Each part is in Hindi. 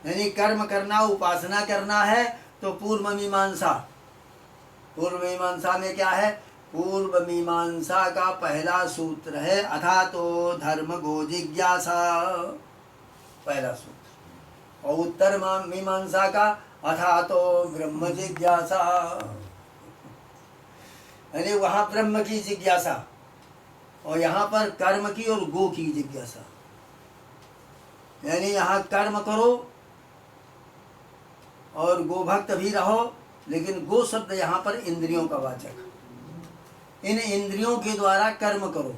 यानी कर्म करना, उपासना करना है तो पूर्व मीमांसा। पूर्व मीमांसा में क्या है? पूर्व मीमांसा का पहला सूत्र है अथा तो धर्म गो जिज्ञासा, पहला सूत्र। और उत्तर मीमांसा का अथा तो ब्रह्म जिज्ञासा, यानी वहां ब्रह्म की जिज्ञासा और यहाँ पर कर्म की और गो की जिज्ञासा। यानी यहाँ कर्म करो और गोभक्त भी रहो, लेकिन गो शब्द यहाँ पर इंद्रियों का वाचक। इन इंद्रियों के द्वारा कर्म करो।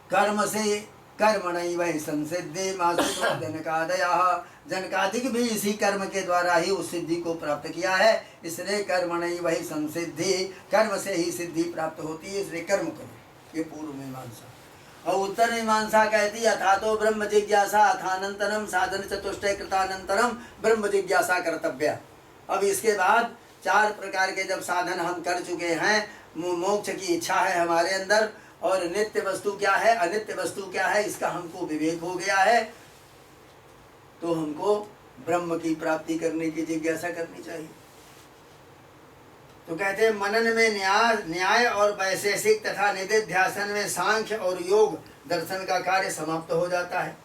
कर्म से कर्मणैव संसिद्धि मासुतो जनकादयः, जनकादिक भी इसी कर्म के द्वारा ही उस सिद्धि को प्राप्त किया है। इसलिए कर्मणैव संसिद्धि, कर्म से ही सिद्धि प्राप्त होती है, इसलिए कर्म करो। ये पूर्व मीमांसा। और उत्तर मीमांसा कहती है अथा तो ब्रह्म जिज्ञासा अथानंतरम साधन चतुष्टय कृतानंतरम ब्रह्म जिज्ञासा कर्तव्य। अब इसके बाद 4 प्रकार के जब साधन हम कर चुके हैं, मोक्ष की इच्छा है हमारे अंदर, और नित्य वस्तु क्या है, अनित्य वस्तु क्या है, इसका हमको विवेक हो गया है, तो हमको ब्रह्म की प्राप्ति करने की जिज्ञासा करनी चाहिए। तो कहते हैं मनन में न्याय और वैशेषिक तथा निधिध्यासन में सांख्य और योग दर्शन का कार्य समाप्त हो जाता है।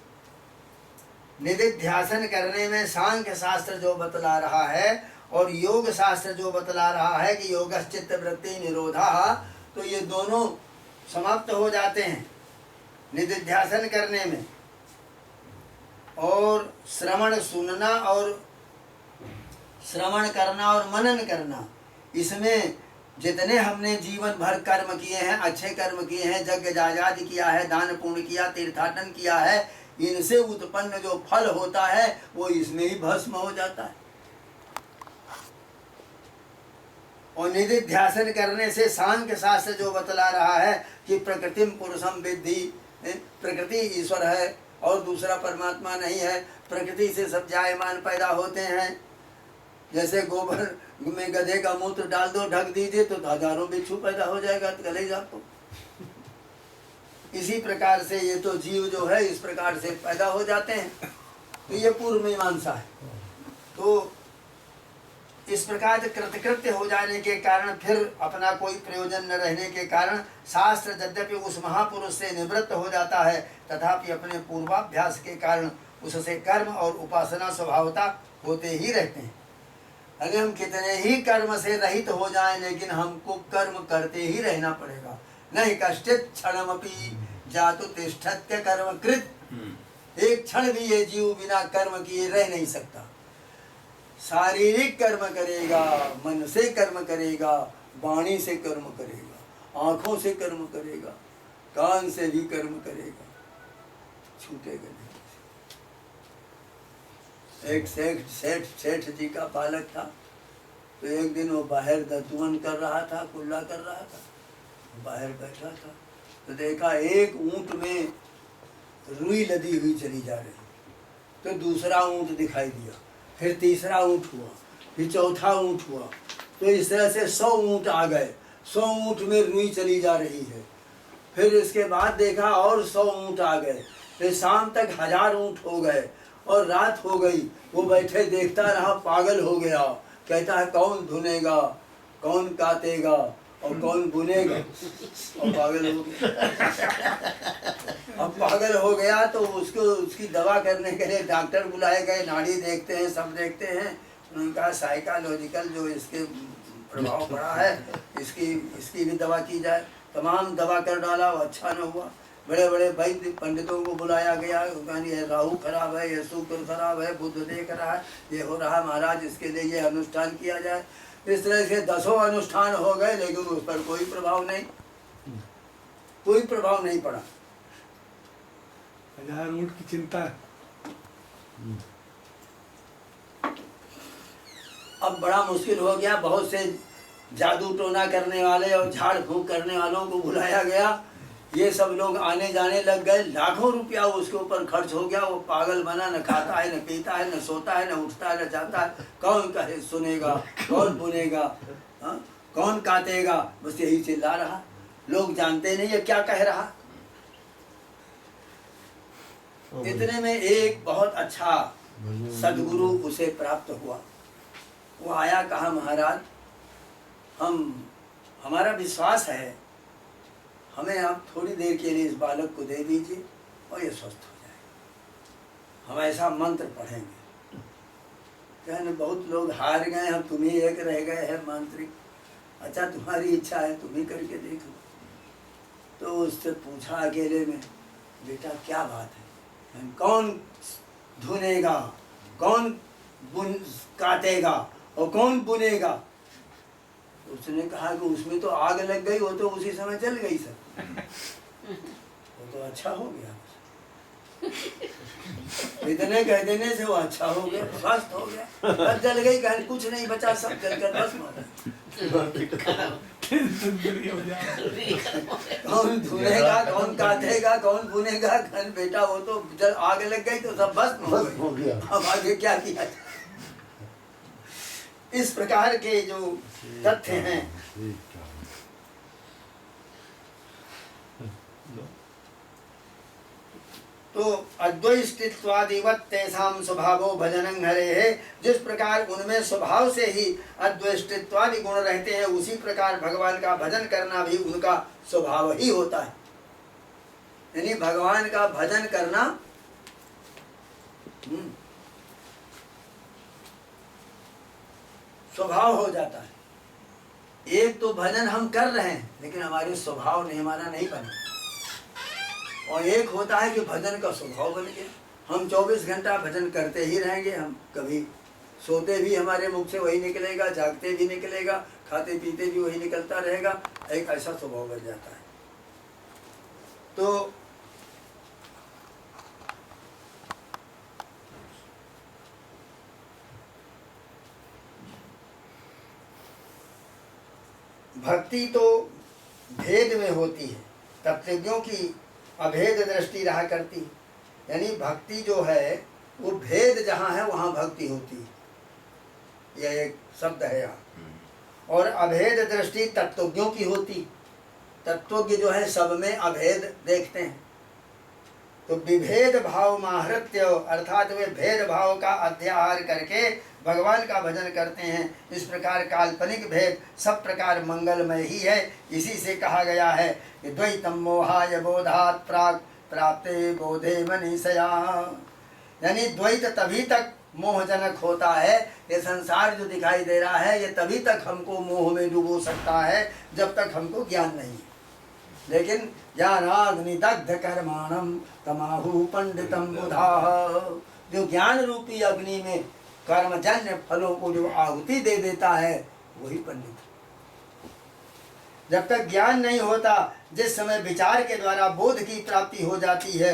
निधिध्यासन करने में सांख्य शास्त्र जो बतला रहा है और योग शास्त्र जो बतला रहा है कि योगश्चित्त वृत्ति निरोधा, तो ये दोनों समाप्त हो जाते हैं निधिध्यासन करने में। और श्रवण सुनना और श्रवण करना और मनन करना, इसमें जितने हमने जीवन भर कर्म किए हैं, अच्छे कर्म किए हैं, यज्ञ जायजाद किया है, दान पुण्य किया, तीर्थाटन किया है, इनसे उत्पन्न जो फल होता है वो इसमें ही भस्म हो जाता है। और निधिध्यासन करने से सांख्य शास्त्र जो बतला रहा है कि प्रकृतिम पुरुषम विद्धि, प्रकृति ईश्वर है और दूसरा परमात्मा नहीं है, प्रकृति से सब जायमान पैदा होते हैं। जैसे गोबर में गधे का मूत्र डाल दो, ढक दीजिए तो हजारों बिच्छू पैदा हो जाएगा गले आपको। इसी प्रकार से ये तो जीव जो है इस प्रकार से पैदा हो जाते हैं। तो ये पूर्व मीमांसा है। तो इस प्रकार कृतकृत्य हो जाने के कारण, फिर अपना कोई प्रयोजन न रहने के कारण शास्त्र यद्यपि उस महापुरुष से निवृत्त हो जाता है, तथापि अपने पूर्वाभ्यास के कारण उससे कर्म और उपासना स्वभावता होते ही रहते हैं। अगर हम कितने ही कर्म से रहित हो जाएं, लेकिन हमको कर्म करते ही रहना पड़ेगा। नहीं कश्चित् क्षणमपि जातु तिष्ठत्य कर्मकृत, एक क्षण भी ये जीव बिना कर्म किए रह नहीं सकता। शारीरिक कर्म करेगा, मन से कर्म करेगा, वाणी से कर्म करेगा, आंखों से कर्म करेगा, कान से भी कर्म करेगा, छूटेगा नहीं। एक सेठ जी का बालक था, तो एक दिन वो बाहर दतुअन कर रहा था, कुल्ला कर रहा था, बाहर बैठा था, तो देखा एक ऊंट में रुई लदी हुई चली जा रही। तो दूसरा ऊंट दिखाई दिया, फिर तीसरा ऊंट हुआ, फिर चौथा ऊंट हुआ, तो इस तरह से 100 ऊंट आ गए। 100 ऊंट में रुई चली जा रही है। फिर इसके बाद देखा और 100 ऊंट आ गए, फिर शाम तक 1000 ऊंट हो गए और रात हो गई। वो बैठे देखता रहा, पागल हो गया। कहता है कौन धुनेगा, कौन काटेगा और कौन बुनेगा, और पागल हो गया। अब पागल हो गया तो उसको उसकी दवा करने के लिए डॉक्टर बुलाए गए, नाड़ी देखते हैं, सब देखते हैं। उन्होंने कहा साइकोलॉजिकल जो इसके प्रभाव पड़ा है, इसकी भी दवा की जाए। तमाम दवा कर डाला, वो अच्छा न हुआ। बड़े बड़े वैद्य पंडितों को बुलाया गया, ये राहु खराब है, ये शुक्र खराब है, बुध देख रहा है, ये हो रहा महाराज, इसके लिए ये अनुष्ठान किया जाए। इस तरह से 10 अनुष्ठान हो गए, लेकिन उस पर कोई प्रभाव नहीं, कोई प्रभाव नहीं पड़ा। 1000 ऊंट की चिंता। अब बड़ा मुश्किल हो गया। बहुत से जादू टोना करने वाले और झाड़ फूंक करने वालों को बुलाया गया। ये सब लोग आने जाने लग गए। लाखों रुपया उसके ऊपर खर्च हो गया। वो पागल बना, न खाता है, न पीता है, न सोता है, न उठता है, न जाता है। कौन कहे सुनेगा, कौन बुनेगा, कौन काटेगा, बस यही चिल्ला रहा। लोग जानते नहीं है क्या कह रहा। इतने में एक बहुत अच्छा सदगुरु उसे प्राप्त हुआ। वो आया, कहा महाराज हमारा विश्वास है, हमें आप थोड़ी देर के लिए इस बालक को दे दीजिए और ये स्वस्थ हो जाएगा, हम ऐसा मंत्र पढ़ेंगे। कहने बहुत लोग हार गए, हम तुम ही एक रह गए हैं मांत्रिक। अच्छा तुम्हारी इच्छा है, तुम ही करके देख लो। तो उससे पूछा अकेले में, बेटा क्या बात है, कौन धुनेगा, कौन काटेगा और कौन बुनेगा? उसने कहा कि उसमें तो आग लग गई, वो तो उसी समय जल गई सर। वो तो अच्छा हो गया, इतने कह देने से वो अच्छा हो गया, स्वस्थ हो गया। बस जल गई, कहीं कुछ नहीं बचा, सब जलकर भस्म हो गया। कौन धुनेगा, कौन काटेगा, कौन बुनेगा? कहन बेटा वो तो जल आग लग गई तो सब भस्म हो गया, अब आगे क्या किया? इस प्रकार के जो तथ्य हैं, तो अद्वैष्टित्वादिवत् तेषां स्वभावो भजनं हरेः, जिस प्रकार उनमें स्वभाव से ही अद्वैष्टित्वादि गुण रहते हैं, उसी प्रकार भगवान का भजन करना भी उनका स्वभाव ही होता है। यानी भगवान का भजन करना स्वभाव हो जाता है। एक तो भजन हम कर रहे हैं लेकिन हमारे स्वभाव नहीं, हमारा नहीं बना, और एक होता है कि भजन का स्वभाव बन गया। हम 24 घंटा भजन करते ही रहेंगे, हम कभी सोते भी हमारे मुख से वही निकलेगा, जागते भी निकलेगा, खाते पीते भी वही निकलता रहेगा, एक ऐसा स्वभाव बन जाता है। तो भक्ति तो भेद में होती है, तत्वज्ञों की अभेद दृष्टि रहा करती। यानी भक्ति जो है वो भेद जहाँ है वहाँ भक्ति होती है, यह एक शब्द है यहाँ। और अभेद दृष्टि तत्वज्ञों की होती। तत्वज्ञ जो है सब में अभेद देखते हैं। तो विभेद भाव माहृत्य, अर्थात वे भेद भाव का अध्याहार करके भगवान का भजन करते हैं। इस प्रकार काल्पनिक भेद सब प्रकार मंगलमय ही है। इसी से कहा गया है कि द्वैतम मोहाय बोधात् प्राक् प्राप्ते बोधे मनीषया। यानी द्वैत तभी तक मोहजनक होता है, ये संसार जो दिखाई दे रहा है ये तभी तक हमको मोह में डुबो सकता है जब तक हमको ज्ञान नहीं है। लेकिन ज्ञानाग्निदग्ध कर्माणम तमाहु पंडितम बुधाः, जो ज्ञान रूपी अग्नि में कर्मजन्य फलों को जो आहुति दे देता है वही पंडित। जब तक ज्ञान नहीं होता, जिस समय विचार के द्वारा बोध की प्राप्ति हो जाती है,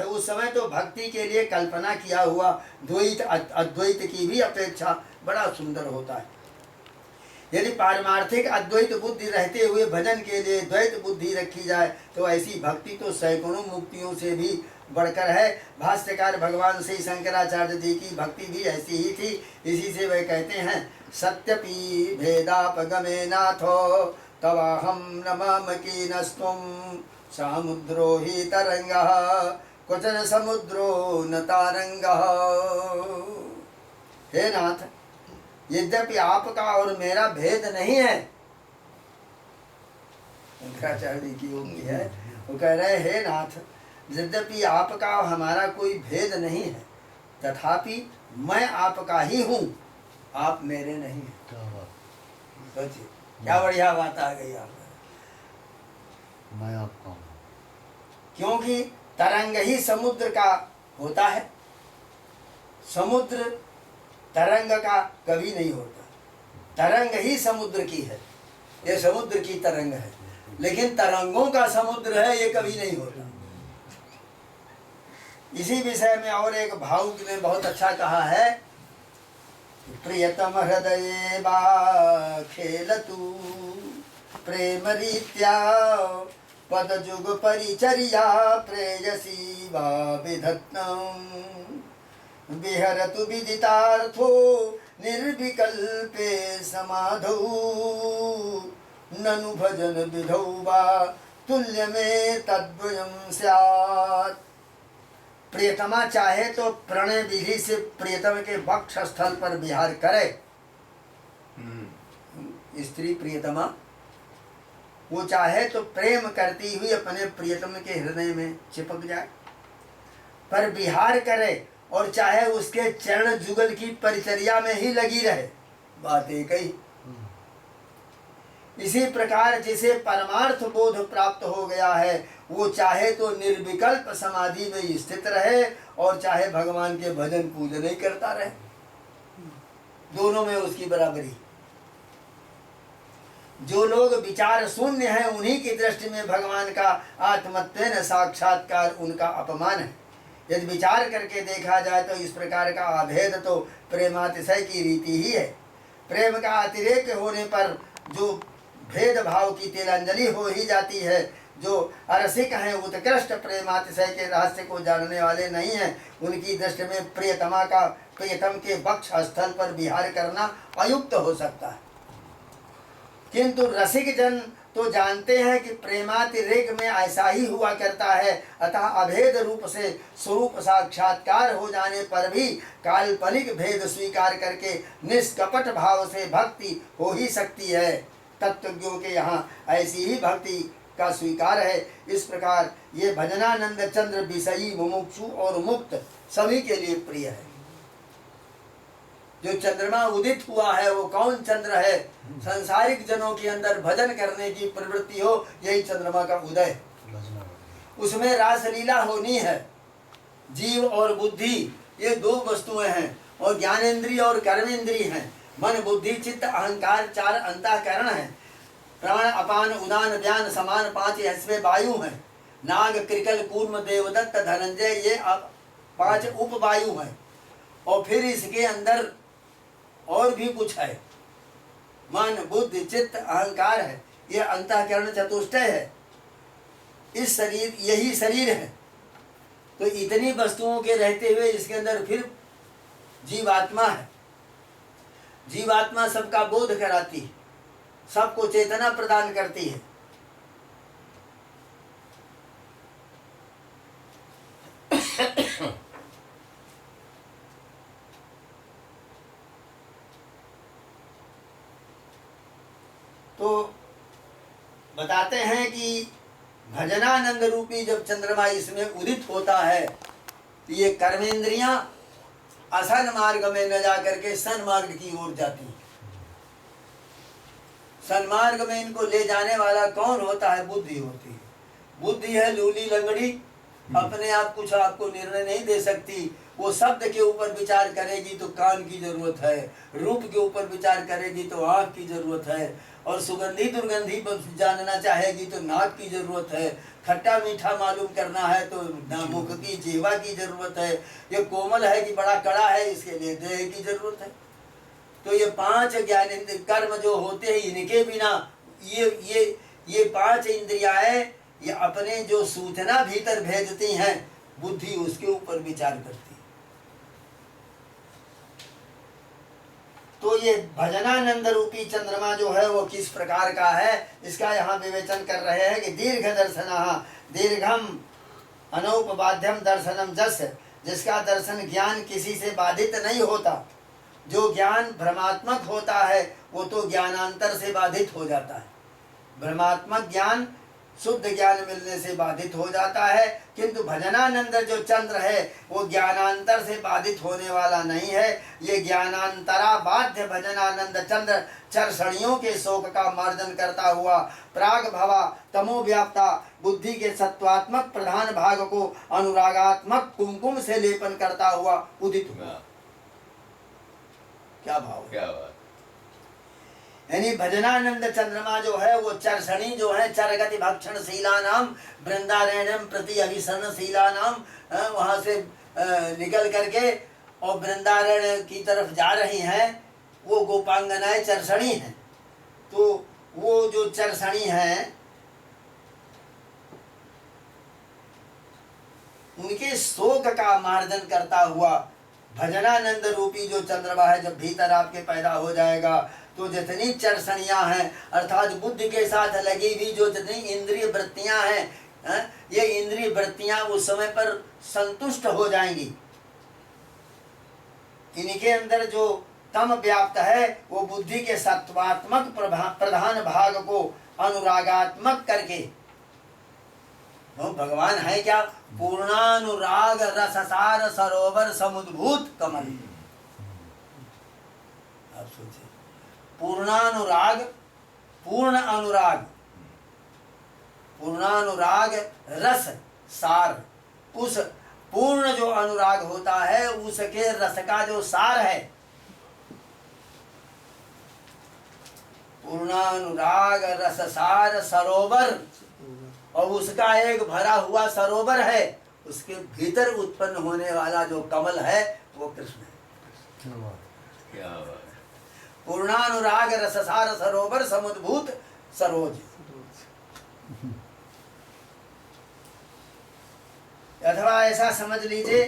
उस समय तो भक्ति के लिए कल्पना किया हुआ द्वैत अद्वैत की भी अपेक्षा बड़ा सुंदर होता है। यदि पारमार्थिक अद्वैत बुद्धि रहते हुए भजन के लिए द्वैत बुद्धि रखी जाए तो ऐसी भक्ति तो सैकड़ों मुक्तियों से भी बढ़कर है। भाष्यकार भगवान श्री शंकराचार्य जी की भक्ति भी ऐसी ही थी। इसी से वे कहते हैं, सत्यपि भेदापगमे नाथो तवाहम नमामकीनस्त्वं समुद्रो हि तरंगः क्वचन समुद्रो न तारंगः। हे नाथ, यद्यपि आपका और मेरा भेद नहीं है, शंकराचार्य जी की उक्ति है, वो कह रहे हे नाथ, यद्यपि आपका और हमारा कोई भेद नहीं है, तथापि मैं आपका ही हूँ, आप मेरे नहीं हैं। सोचिए क्या बढ़िया बात आ गई आप। मैं आपका हूँ, क्योंकि तरंग ही समुद्र का होता है। समुद्र तरंग का कभी नहीं होता, तरंग ही समुद्र की है, ये समुद्र की तरंग है, लेकिन तरंगों का समुद्र है ये कभी नहीं होता। इसी विषय में और एक भावुक ने बहुत अच्छा कहा है, प्रियतम हृदये बा खेलतु प्रेम रीत्या पद जुग परिचर्या प्रेयसी वा विधत्तम विहरतु विदितार्थो निर्विकल्पे समाधौ ननु भजन विधौ वा तुल्य में तद्वयं स्यात्। प्रियतमा चाहे तो प्रणय विधि से प्रियतम के वक्ष स्थल पर विहार करे। स्त्री प्रियतमा वो चाहे तो प्रेम करती हुई अपने प्रियतम के हृदय में चिपक जाए, पर विहार करे, और चाहे उसके चरण जुगल की परिचर्या में ही लगी रहे, बात एक ही। इसी प्रकार जिसे परमार्थ बोध प्राप्त हो गया है वो चाहे तो निर्विकल्प समाधि में स्थित रहे और चाहे भगवान के भजन पूजन ही करता रहे, दोनों में उसकी बराबरी। जो लोग विचार शून्य हैं उन्हीं की दृष्टि में भगवान का आत्मत्वेन साक्षात्कार उनका अपमान है। यदि विचार करके देखा जाए तो इस प्रकार का अभेद तो प्रेमातिशय की रीति ही है। प्रेम का अतिरेक होने पर जो भेदभाव की तिलांजलि हो ही जाती है। जो अरसिक हैं उत्कृष्ट प्रेमातिशय के रहस्य को जानने वाले नहीं हैं, उनकी दृष्टि में प्रियतमा का प्रियतम के वक्ष स्थल पर विहार करना अयुक्त हो सकता है, किंतु रसिक जन तो जानते हैं कि प्रेमातिरेक में ऐसा ही हुआ करता है। अतः अभेद रूप से स्वरूप साक्षात्कार हो जाने पर भी काल्पनिक भेद स्वीकार करके निष्कपट भाव से भक्ति हो ही सकती है। तत्वज्ञों के यहाँ ऐसी ही भक्ति का स्वीकार है। इस प्रकार ये भजनानंद चंद्र विषयी मुमुक्षु और मुक्त सभी के लिए प्रिय है। जो चंद्रमा उदित हुआ है वो कौन चंद्र है? संसारिक जनों के अंदर भजन करने की प्रवृत्ति हो, यही चंद्रमा का उदय। उसमें रासलीला होनी है। जीव और बुद्धि ये दो वस्तुएं हैं, और ज्ञानेन्द्रिय और कर्मेंद्रिय हैं। मन बुद्धि चित्त अहंकार चार अंतःकरण हैं। प्राण अपान उदान व्यान समान पांच इसमें वायु हैं। नाग कृकल कूर्म देवदत्त धनंजय ये पांच उपवायु हैं। और फिर इसके अंदर और भी कुछ है, मन बुद्धि चित्त अहंकार है, ये अंतःकरण चतुष्टय है। इस शरीर यही शरीर है। तो इतनी वस्तुओं के रहते हुए इसके अंदर फिर जीवात्मा है। जीवात्मा सबका बोध कराती है, सबको चेतना प्रदान करती है। तो बताते हैं कि भजनानंद रूपी जब चंद्रमा इसमें उदित होता है तो ये कर्मेंद्रियां असन मार्ग में न जाकर के सन्मार्ग की ओर जाती हैं। सन्मार्ग में इनको ले जाने वाला कौन होता है? बुद्धि होती है। बुद्धि है लूली लंगड़ी, अपने आप कुछ आपको निर्णय नहीं दे सकती। वो शब्द के ऊपर विचार करेगी तो कान की जरूरत है, रूप के ऊपर विचार करेगी तो आँख की जरूरत है, और सुगंधी दुर्गंधी जानना चाहेगी तो नाक की जरूरत है, खट्टा मीठा मालूम करना है तो मुख की जीवा की जरूरत है, ये कोमल है कि बड़ा कड़ा है इसके लिए देह की जरूरत है। तो ये पांच ज्ञानेंद्रिय कर्म जो होते हैं इनके बिना ये पांच इंद्रियाएं ये अपने जो सूचना भीतर भेजती हैं, बुद्धि उसके ऊपर विचार करती है। तो ये भजनानंद रूपी चंद्रमा जो है वो किस प्रकार का है, इसका यहाँ विवेचन कर रहे हैं कि दीर्घ दर्शनः दीर्घम अनौपबाध्यम दर्शनम जस, जिसका दर्शन ज्ञान किसी से बाधित नहीं होता। जो ज्ञान भ्रमात्मक होता है वो तो ज्ञानांतर से बाधित हो जाता है। भ्रमात्मक ज्ञान शुद्ध ज्ञान मिलने से बाधित हो जाता है, किंतु भजनानंद जो चंद्र है वो ज्ञानांतर से बाधित होने वाला नहीं है। ये ज्ञानांतरा बाध्य भजनानंद चंद्र चरसणियों के शोक का मार्जन करता हुआ प्राग भवा तमो व्याप्ता बुद्धि के सत्वात्मक प्रधान भाग को अनुरागात्मक कुमकुम से लेपन करता हुआ उदित हुआ। क्या भाव, क्या बात। यानी भजनानंद चंद्रमा जो है वो चरसणी जो है चरगति भक्षण शीला नाम वृंदारण्यम प्रति अभिसरण शीला नाम, वहां से निकल करके और वृंदारण्य की तरफ जा रही हैं, वो गोपांगनाएं चरसणी हैं। तो वो जो चरसणी हैं उनके शोक का मार्जन करता हुआ भजनानंद रूपी जो चंद्रमा है जब भीतर आपके पैदा हो जाएगा तो जितनी चरसणियां हैं अर्थात बुद्धि के साथ लगी हुई जो जितनी इंद्रिय वृत्तियां हैं हैं? ये इंद्रिय वृत्तियां उस समय पर संतुष्ट हो जाएंगी। इनके अंदर जो तम व्याप्त है वो बुद्धि के सत्वात्मक प्रधान भाग को अनुरागात्मक करके, वो भगवान है क्या? पूर्णानुराग रससार सरोवर समुद्भूत कमल। आप सोचिए, पूर्णानुराग, पूर्ण अनुराग, पूर्णानुराग रस सार, उस पूर्ण जो अनुराग होता है उसके रस का जो सार है, पूर्णानुराग रस सार सरोवर, और उसका एक भरा हुआ सरोवर है, उसके भीतर उत्पन्न होने वाला जो कमल है वो कृष्ण है। क्या बात। पूर्णानुराग रससार सरोवर समुद्भूत सरोज। अथवा ऐसा समझ लीजिए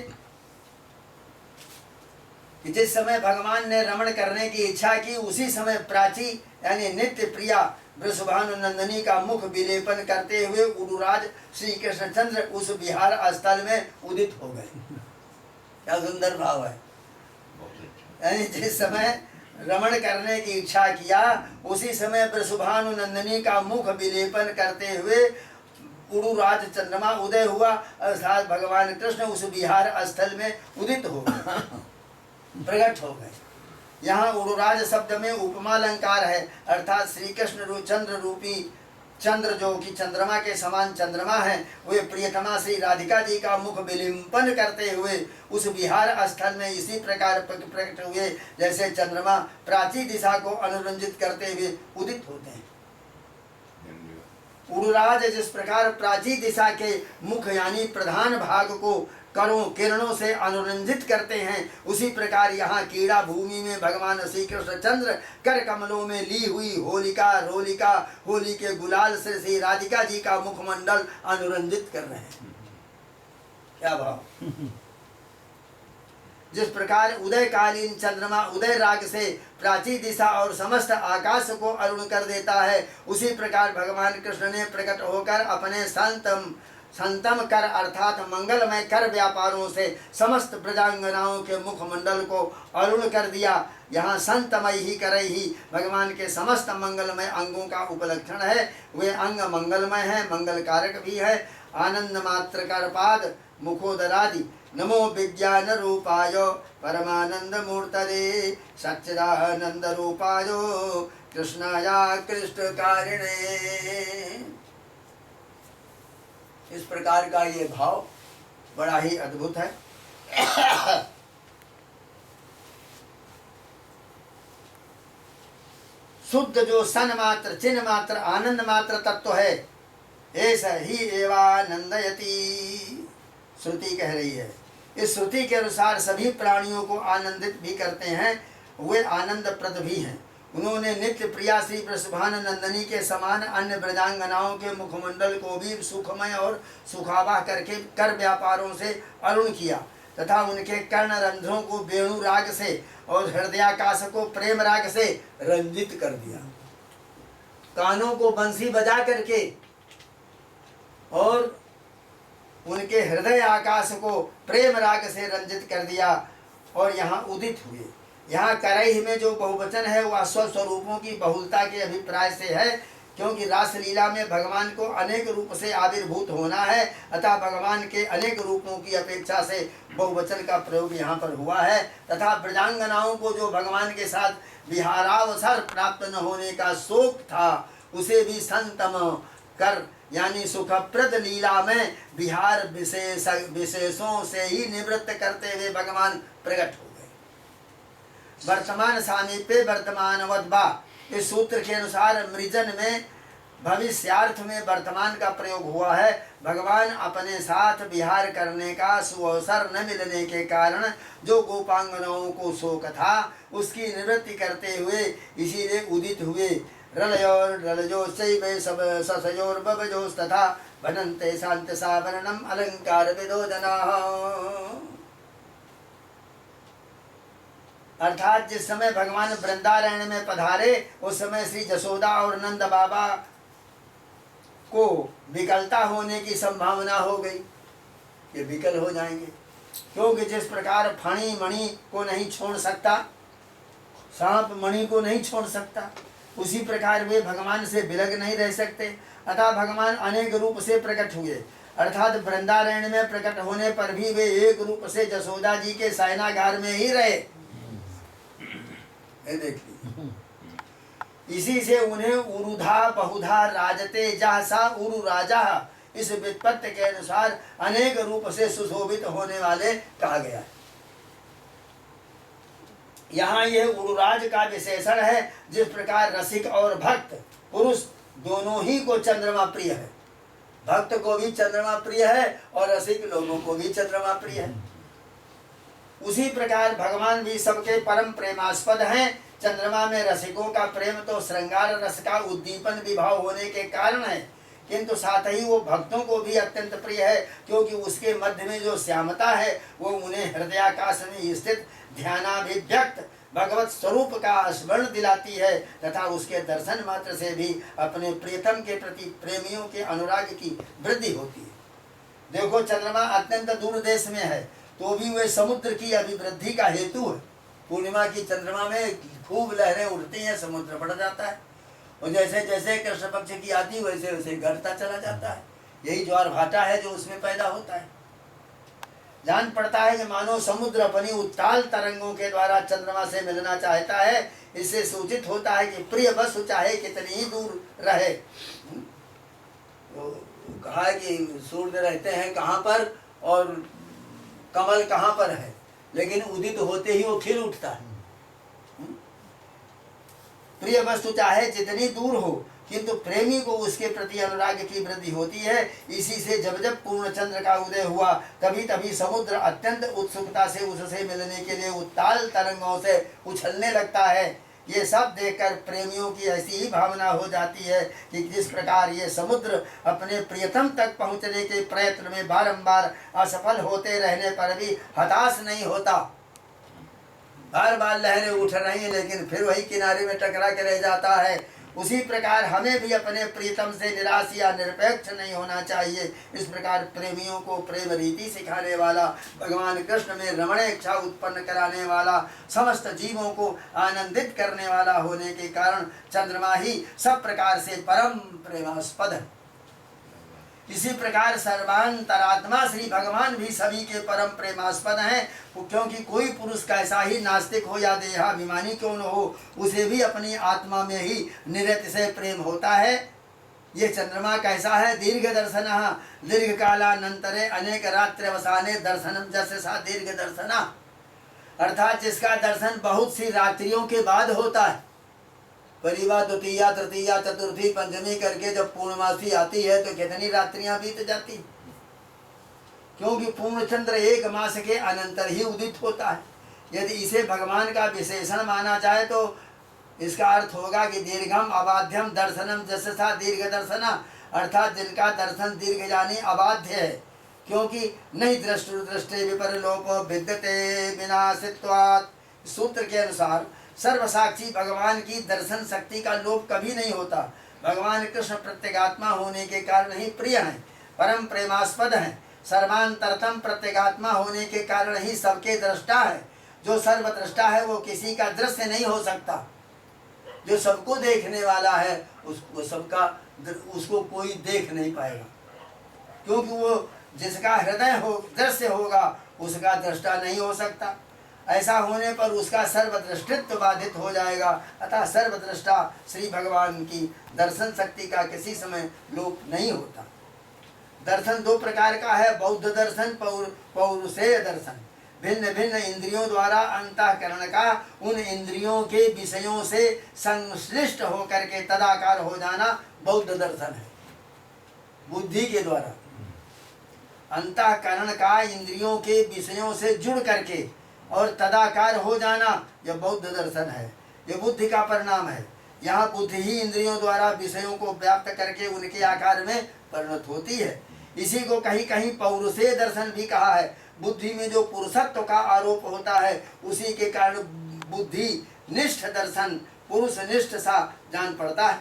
कि जिस समय भगवान ने रमण करने की इच्छा की उसी समय प्राची यानी नित्य प्रिया वृषभानु नंदनी का मुख विलेपन करते हुए उड़ुराज श्री कृष्णचंद्र उस विहार स्थल में उदित हो गए। क्या सुंदर भाव है। यानी जिस समय रमण करने की इच्छा किया उसी समय वृषभानु नंदनी का मुख विलेपन करते हुए उड़ुराज चंद्रमा उदय हुआ, अर्थात भगवान कृष्ण उस विहार स्थल में उदित हो गए, प्रकट हो गए। यहाँ उड़ुराज शब्द में उपमालंकार है, अर्थात श्री कृष्ण चंद्र रूपी चंद्र जो कि चंद्रमा के समान चंद्रमा है, वे प्रियतमा श्री राधिका जी का मुख विलिंपन करते हुए उस विहार स्थल में इसी प्रकार प्रकट हुए जैसे चंद्रमा प्राची दिशा को अनुरंजित करते हुए उदित होते हैं। उड़ुराज जिस प्रकार प्राची दिशा के मुख यानी प्रधान भाग को करों किरणों से अनुरंजित करते हैं, उसी प्रकार यहाँ कीड़ा भूमि में भगवान श्री कृष्ण चंद्र कर कमलों में ली हुई होलिका रोलिका होली के गुलाल से श्री राधिका जी का मुखमंडल अनुरंजित कर रहे हैं। क्या भाव। जिस प्रकार उदयकालीन चंद्रमा उदय राग से प्राची दिशा और समस्त आकाश को अरुण कर देता है, उसी प्रकार भगवान कृष्ण ने प्रकट होकर अपने संतम कर अर्थात मंगलमय कर व्यापारों से समस्त प्रजांगनाओं के मुखमंडल को अरुण कर दिया। यहाँ संतमय ही कर ही भगवान के समस्त मंगलमय अंगों का उपलक्षण है। वे अंग मंगलमय है, मंगल कारक भी है। आनंद मात्र कर पाद मुखोदरादि नमो विज्ञान रूपाय परमानंद मूर्तये सच्चिदानंद रूपाय कृष्णाया कृष्ण कारिणे। इस प्रकार का ये भाव बड़ा ही अद्भुत है। शुद्ध जो सन मात्र चिन्ह मात्र आनंद मात्र तत्व है, ऐसा ही एवानंदयति श्रुति कह रही है। इस श्रुति के अनुसार सभी प्राणियों को आनंदित भी करते हैं, वे आनंद प्रद भी हैं। उन्होंने नित्य प्रिया श्री वृषभान नंदनी के समान अन्य ब्रजांगनाओं के मुखमंडल को भी सुखमय और सुखावाह करके कर व्यापारों से अरुण किया तथा उनके कर्ण रंध्रों को वेणु राग से और हृदयाकाश को प्रेम राग से रंजित कर दिया। कानों को बंसी बजा करके और उनके हृदय आकाश को प्रेम राग से रंजित कर दिया और यहाँ उदित हुए। यहाँ करई में जो बहुवचन है वह स्वस्वरूपों की बहुलता के अभिप्राय से है, क्योंकि रासलीला में भगवान को अनेक रूप से आविर्भूत होना है, अतः भगवान के अनेक रूपों की अपेक्षा से बहुवचन का प्रयोग यहाँ पर हुआ है। तथा ब्रजांगनाओं को जो भगवान के साथ विहारावसर प्राप्त न होने का शोक था उसे भी संतम कर यानी सुखप्रद लीला में विहार विशेषों से ही निवृत्त करते हुए भगवान प्रकट हो गए। वर्तमान सामीप्य वर्तमान वद्वा इस सूत्र के अनुसार मृजन में भविष्यार्थ में वर्तमान का प्रयोग हुआ है। भगवान अपने साथ विहार करने का सुअवसर न मिलने के कारण जो गोपांगनाओं को शोक था उसकी निवृत्ति करते हुए इसीलिए उदित हुए। रलयोर रलजो ससयोर बबजोस तथा भनन्ते शांत सावरणम अलंकार विदोदनाः। अर्थात जिस समय भगवान वृंदारण्य में पधारे उस समय श्री जसोदा और नंद बाबा को विकलता होने की संभावना हो गई, ये विकल हो जाएंगे। क्योंकि जिस प्रकार फणी मणि को नहीं छोड़ सकता, सांप मणि को नहीं छोड़ सकता, उसी प्रकार वे भगवान से विलग नहीं रह सकते। अतः भगवान अनेक रूप से प्रकट हुए, अर्थात वृंदारण्य में प्रकट होने पर भी वे एक रूप से जसोदा जी के शयनागार में ही रहे। ये देखिए, इसी से उन्हें उरुधा बहुधा राजते जहसा उरु राजा, इस व्युत्पत्ति के अनुसार अनेक रूप से सुशोभित होने वाले कहा गया है। यहाँ यह उरुराज का विशेषण है। जिस प्रकार रसिक और भक्त पुरुष दोनों ही को चंद्रमा प्रिय है, भक्त को भी चंद्रमा प्रिय है और रसिक लोगों को भी चंद्रमा प्रिय है, उसी प्रकार भगवान भी सबके परम प्रेमास्पद हैं। चंद्रमा में रसिकों का प्रेम तो श्रृंगार रस का उद्दीपन विभाव होने के कारण है, किंतु साथ ही वो भक्तों को भी अत्यंत प्रिय है, क्योंकि उसके मध्य में जो श्यामता है वो उन्हें हृदयाकाश में स्थित ध्यानाभिव्यक्त भगवत स्वरूप का स्मरण दिलाती है, तथा उसके दर्शन मात्र से भी अपने प्रियतम के प्रति प्रेमियों के अनुराग की वृद्धि होती है। देखो, चंद्रमा अत्यंत दूर देश में है तो भी वे समुद्र की अभिवृद्धि का हेतु है। पूर्णिमा की चंद्रमा में खूब लहरें उठती हैं, समुद्र बढ़ जाता है, और जैसे जैसे कृष्ण पक्ष की आती वैसे वैसे घटता चला जाता है। यही ज्वार भाटा है जो उसमें पैदा होता है। जान पड़ता है कि मानो समुद्र अपनी उत्ताल तरंगों के द्वारा चंद्रमा से मिलना चाहता है। इससे सूचित होता है कि प्रिय वस्तु चाहे कितनी ही दूर रहे। तो कहा है कि सूर्य रहते हैं कहाँ पर और कमल कहाँ पर है, लेकिन उदित होते ही वो खिल उठता है। प्रिय वस्तु चाहे जितनी दूर हो, किंतु प्रेमी को उसके प्रति अनुराग की वृद्धि होती है। इसी से जब जब पूर्ण चंद्र का उदय हुआ तभी तभी समुद्र अत्यंत उत्सुकता से उससे मिलने के लिए उत्ताल तरंगों से उछलने लगता है। ये सब देखकर प्रेमियों की ऐसी ही भावना हो जाती है कि जिस प्रकार ये समुद्र अपने प्रियतम तक पहुंचने के प्रयत्न में बारंबार असफल होते रहने पर भी हताश नहीं होता। बार बार लहरें उठ रही हैं लेकिन फिर वही किनारे में टकरा के रह जाता है। उसी प्रकार हमें भी अपने प्रियतम से निराश या निरपेक्ष नहीं होना चाहिए। इस प्रकार प्रेमियों को प्रेम रीति सिखाने वाला, भगवान कृष्ण में रमण इच्छा उत्पन्न कराने वाला, समस्त जीवों को आनंदित करने वाला होने के कारण चंद्रमा ही सब प्रकार से परम प्रेमास्पद है। इसी प्रकार सर्वांतरात्मा श्री भगवान भी सभी के परम प्रेमास्पद हैं, क्योंकि कोई पुरुष कैसा ही नास्तिक हो या देहाभिमानी क्यों न हो, उसे भी अपनी आत्मा में ही निरतिशय प्रेम होता है। ये चंद्रमा कैसा है? दीर्घ दर्शन, दीर्घ कालानंतरे अनेक रात्र्यवसाने दर्शनम जैसे सा दीर्घ दर्शना, अर्थात जिसका दर्शन बहुत सी रात्रियों के बाद होता है। परिवार द्वितीया तृतीया चतुर्थी पंचमी करके जब पूर्णमासी आती है तो कितनी रात्रियां बीत जाती, क्योंकि पूर्ण चंद्र एक मास के अनंतर ही उदित होता है। यदि इसे भगवान का विशेषण माना जाए तो इसका अर्थ होगा कि दीर्घम अबाध्यम दर्शनम जससा दीर्घ दर्शना, अर्थात जिनका दर्शन दीर्घ यानी अबाध्य है, क्योंकि नहीं दृष्टि विपरलोपो विद्यते विनाशित्वात्। सूत्र के अनुसार सर्वसाक्षी भगवान की दर्शन शक्ति का लोप कभी नहीं होता। भगवान कृष्ण प्रत्यगात्मा होने के कारण ही प्रिय हैं, परम प्रेमास्पद हैं। सर्वांतरतम प्रत्यगात्मा होने के कारण ही सबके दृष्टा है। जो सर्वद्रष्टा है वो किसी का दृश्य नहीं हो सकता। जो सबको देखने वाला है उसको कोई देख नहीं पाएगा, क्योंकि वो जिसका हृदय हो दृश्य होगा उसका दृष्टा नहीं हो सकता। ऐसा होने पर उसका सर्वदृष्टित्व बाधित हो जाएगा। अतः सर्वदृष्टा श्री भगवान की दर्शन शक्ति का किसी समय लोप नहीं होता। दर्शन दो प्रकार का है, बौद्ध दर्शन, पौरुषेय दर्शन। भिन्न भिन्न इंद्रियों द्वारा अंतःकरण का उन इंद्रियों के विषयों से संश्लिष्ट होकर के तदाकार हो जाना बौद्ध दर्शन है। बुद्धि के द्वारा अंतःकरण का इंद्रियों के विषयों से जुड़ करके और तदाकार हो जाना यह बौद्ध दर्शन है। यह बुद्धि का परिणाम है। यहाँ बुद्धि ही इंद्रियों द्वारा विषयों को व्याप्त करके उनके आकार में परिणत होती है। इसी को कहीं कहीं पौरुषेय दर्शन भी कहा है। बुद्धि में जो पुरुषत्व का आरोप होता है उसी के कारण बुद्धि निष्ठ दर्शन पुरुष निष्ठ सा जान पड़ता है।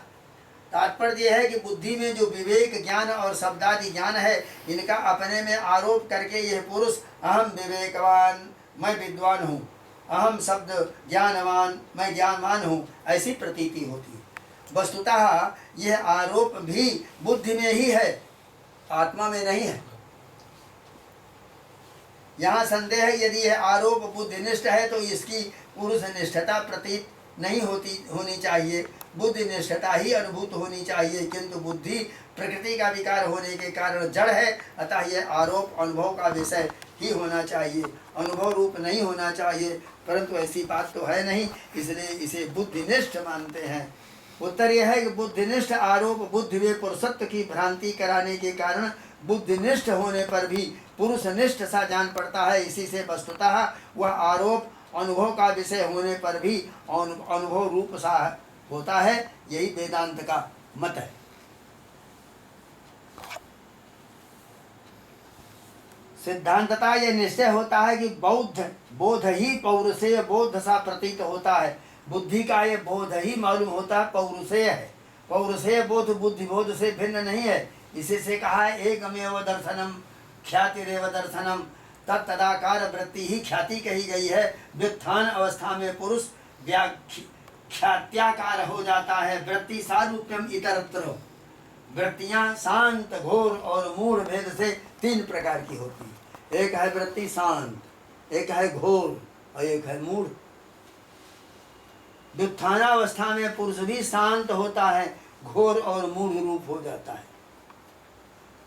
तात्पर्य यह है कि बुद्धि में जो विवेक ज्ञान और शब्दादि ज्ञान है, इनका अपने में आरोप करके यह पुरुष अहम विवेकवान, मैं विद्वान हूँ, अहम शब्द ज्ञानवान, मैं ज्ञानवान हूँ, ऐसी प्रतीति होती है। वस्तुतः यह आरोप भी बुद्धि में ही है, आत्मा में नहीं है। यहाँ संदेह है, यदि यह आरोप बुद्धिनिष्ठ है तो इसकी पुरुष निष्ठता प्रतीत नहीं होनी चाहिए, बुद्धि निष्ठता ही अनुभूत होनी चाहिए। किंतु बुद्धि प्रकृति का विकार होने के कारण जड़ है, अतः यह आरोप अनुभव का विषय ही होना चाहिए, अनुभव रूप नहीं होना चाहिए। परंतु ऐसी बात तो है नहीं, इसलिए इसे बुद्धिनिष्ठ मानते हैं। उत्तर यह है कि बुद्धिनिष्ठ आरोप बुद्धि व पुरुषत्व की भ्रांति कराने के कारण बुद्धिनिष्ठ होने पर भी पुरुषनिष्ठ सा जान पड़ता है। इसी से वस्तुतः वह आरोप अनुभव का विषय होने पर भी अनुभव रूप सा होता है। यही वेदांत का मत है। सिद्धांतता यह निश्चय होता है कि बोध ही पौरुषेय बोध सा प्रतीत होता है। बुद्धि का ये बोध ही मालूम होता है पौरुषेय है। पौरुषेय बोध बुद्धि बोध से भिन्न नहीं है। इसी से कहा है एकमेव दर्शनम ख्यातिरेव दर्शनम, तत्तदाकार वृत्ति ही ख्याति कही गई है। व्युत्थान अवस्था में पुरुष ख्यात्याकार हो जाता है। वृत्ति सारूप्यम इतरत्र, वृत्तियां शांत घोर और मूढ़ भेद से तीन प्रकार की होती है। एक है वृत्ति शांत, एक है घोर और एक है मूढ़। व्युत्थानावस्था में पुरुष भी शांत होता है, घोर और मूढ़ रूप हो जाता है।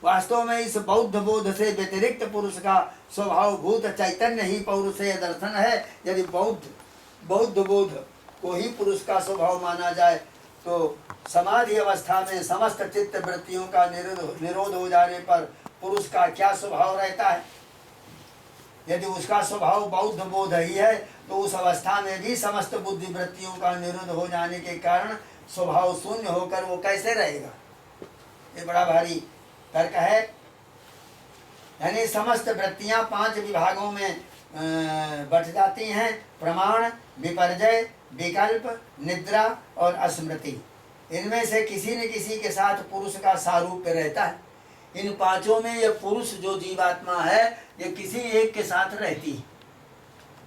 वास्तव में इस बौद्ध बोध से व्यतिरिक्त पुरुष का स्वभाव भूत चैतन्य ही पौरुषेय दर्शन है। यदि बौद्ध बोध को ही पुरुष का स्वभाव माना जाए तो समाधि अवस्था में समस्त चित्त वृत्तियों का निरोध हो जाने पर पुरुष का क्या स्वभाव रहता है। यदि उसका स्वभाव बौद्ध बोध ही है तो उस अवस्था में भी समस्त बुद्धि वृत्तियों का निरोध हो जाने के कारण स्वभाव शून्य होकर वो कैसे रहेगा। ये बड़ा भारी तर्क है। यानी समस्त वृत्तियां 5 विभागों में बट जाती हैं: प्रमाण, विपर्जय, विकल्प, निद्रा और स्मृति। इनमें से किसी न किसी के साथ पुरुष का सारूप्य रहता है। इन 5 में ये पुरुष जो जीवात्मा है ये किसी एक के साथ रहती है,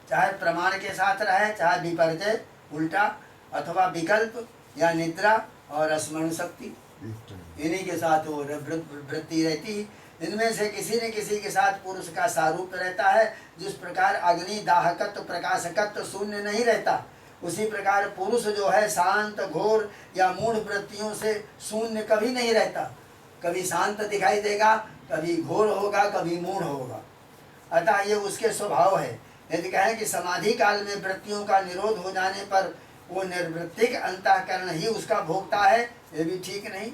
चाहे प्रमाण के साथ रहे, चाहे विपर्जय उल्टा, अथवा विकल्प या निद्रा और स्मरण शक्ति, इन्हीं के साथ वो वृत्ति रहती है। इनमें से किसी न किसी के साथ पुरुष का सारूप्य रहता है। जिस प्रकार अग्नि दाहकत्व प्रकाशकत्व शून्य नहीं रहता, उसी प्रकार पुरुष जो है शांत घोर या मूढ़ वृत्तियों से शून्य कभी नहीं रहता। कभी शांत दिखाई देगा, कभी घोर होगा, कभी मूढ़ होगा। अतः ये उसके स्वभाव है। यदि कहें कि समाधि काल में वृत्तियों का निरोध हो जाने पर वो निर्वृत्तिक अंतःकरण ही उसका भोगता है, ये भी ठीक नहीं।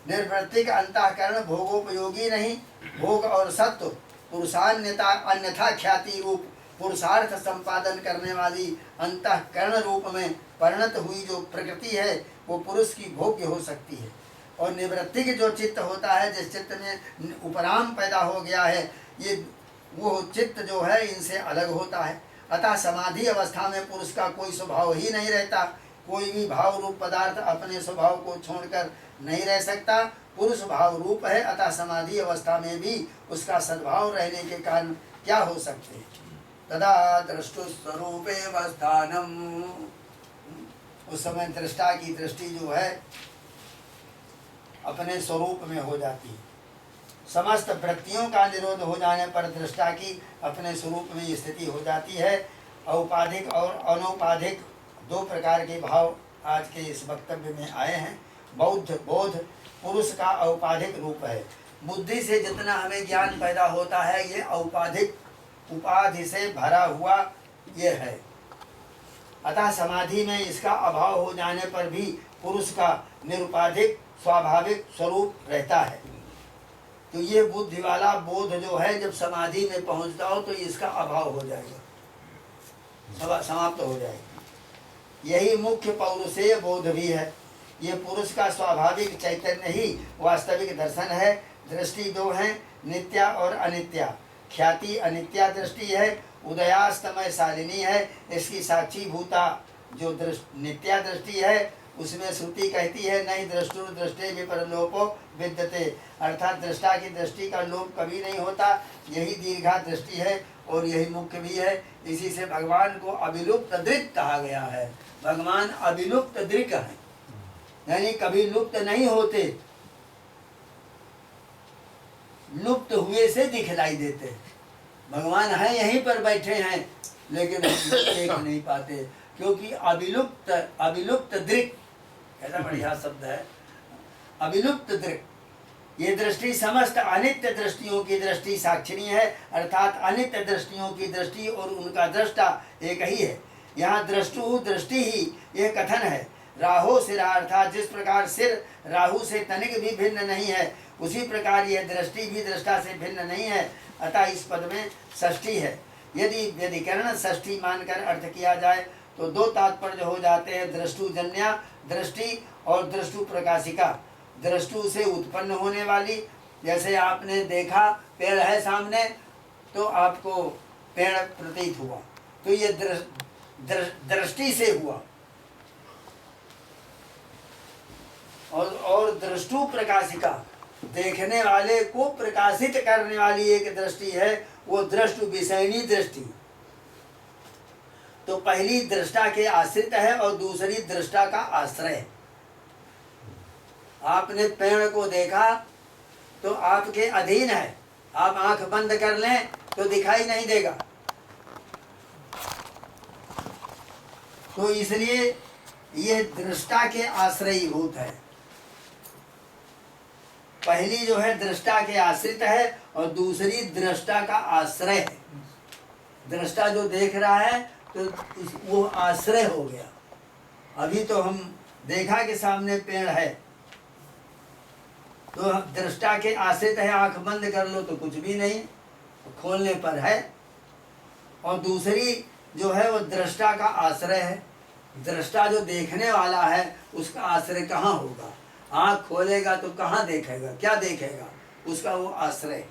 निर्वृत्तिक अंतःकरण भोगोपयोगी नहीं। भोग और सत्व पुरुषान्यता अन्यथा ख्याति रूप पुरुषार्थ संपादन करने वाली अंतःकरण रूप में परिणत हुई जो प्रकृति है वो पुरुष की भोग्य हो सकती है। और निवृत्तिक जो चित्त होता है, जिस चित्त में उपराम पैदा हो गया है, ये वो चित्त जो है इनसे अलग होता है। अतः समाधि अवस्था में पुरुष का कोई स्वभाव ही नहीं रहता। कोई भी भाव रूप पदार्थ अपने स्वभाव को छोड़कर नहीं रह सकता। पुरुष भाव रूप है, अतः समाधि अवस्था में भी उसका सद्भाव रहने के कारण क्या हो सकते हैं। तदा दृष्टु स्वरूपे अवस्थानम, उस समय दृष्टा की दृष्टि जो है अपने स्वरूप में हो जाती है। समस्त वृत्तियों का निरोध हो जाने पर दृष्टा की अपने स्वरूप में स्थिति हो जाती है। औपाधिक और अनौपाधिक 2 प्रकार के भाव आज के इस वक्तव्य में आए हैं। बौद्ध बोध पुरुष का औपाधिक रूप है। बुद्धि से जितना हमें ज्ञान पैदा होता है ये औपाधिक उपाधि से भरा हुआ ये है। अतः समाधि में इसका अभाव हो जाने पर भी पुरुष का निरुपाधिक स्वाभाविक स्वरूप रहता है। तो ये बुद्धि वाला बोध जो है जब समाधि में पहुंचता हो तो इसका अभाव हो जाएगा, समाप्त हो जाएगा। यही मुख्य पौरुषेय बोध भी है। ये पुरुष का स्वाभाविक चैतन्य ही वास्तविक दर्शन है। दृष्टि 2 हैं, नित्या और अनित्या। ख्याति अनित्या दृष्टि है, उदयास्तमय शालिनी है। इसकी साक्षी भूता जो नित्या दृष्टि है उसमें श्रुति कहती है नहीं दृष्टुर दृष्टे विपरलोपो विद्यते, अर्थात दृष्टा की दृष्टि का लोप कभी नहीं होता। यही दीर्घा दृष्टि है और यही मुख्य भी है। इसी से भगवान को अविलुप्त दृक् कहा गया है। भगवान अविलुप्त दृक् है, यानी कभी लुप्त नहीं होते, लुप्त हुए से दिखलाई देते। भगवान है यहीं पर बैठे हैं लेकिन हम देख नहीं पाते, क्योंकि अविलुप्त अविलुप्त दृक्, ऐसा बढ़िया शब्द है अविलुप्त दृक्। ये दृष्टि समस्त अनित्य दृष्टियों की दृष्टि साक्षिणी है, अर्थात अनित्य दृष्टियों की दृष्टि और उनका दृष्टा एक ही है। यहाँ दृष्टु दृष्टि ही यह कथन है। राहो सिरा, अर्थात जिस प्रकार सिर राहु से तनिक भी भिन्न नहीं है, उसी प्रकार यह दृष्टि भी दृष्टा से भिन्न नहीं है। अतः इस पद में षष्ठी है। यदि व्यधिकरण षष्ठी मानकर अर्थ किया जाए तो दो तात्पर्य हो जाते हैं, दृष्टुजन्या दृष्टि और दृष्टु प्रकाशिका। दृष्टु से उत्पन्न होने वाली, जैसे आपने देखा पेड़ है सामने तो आपको पेड़ प्रतीत हुआ, तो ये दृष्टि से हुआ। और दृष्टु प्रकाशिका, देखने वाले को प्रकाशित करने वाली एक दृष्टि है, वो दृष्टु विषयनी दृष्टि। तो पहली दृष्टा के आश्रित है और दूसरी दृष्टा का आश्रय। आपने पेड़ को देखा तो आपके अधीन है, आप आंख बंद कर लें तो दिखाई नहीं देगा। तो इसलिए ये दृष्टा के आश्रयीभूत है। पहली जो है दृष्टा के आश्रित है और दूसरी दृष्टा का आश्रय है। दृष्टा जो देख रहा है तो वो आश्रय हो गया। अभी तो हम देखा कि सामने पेड़ है तो दृष्टा के आश्रित है, आंख बंद कर लो तो कुछ भी नहीं, खोलने पर है। और दूसरी जो है वो दृष्टा का आश्रय है। दृष्टा जो देखने वाला है उसका आश्रय कहाँ होगा? आँख खोलेगा तो कहाँ देखेगा, क्या देखेगा? उसका वो आश्रय।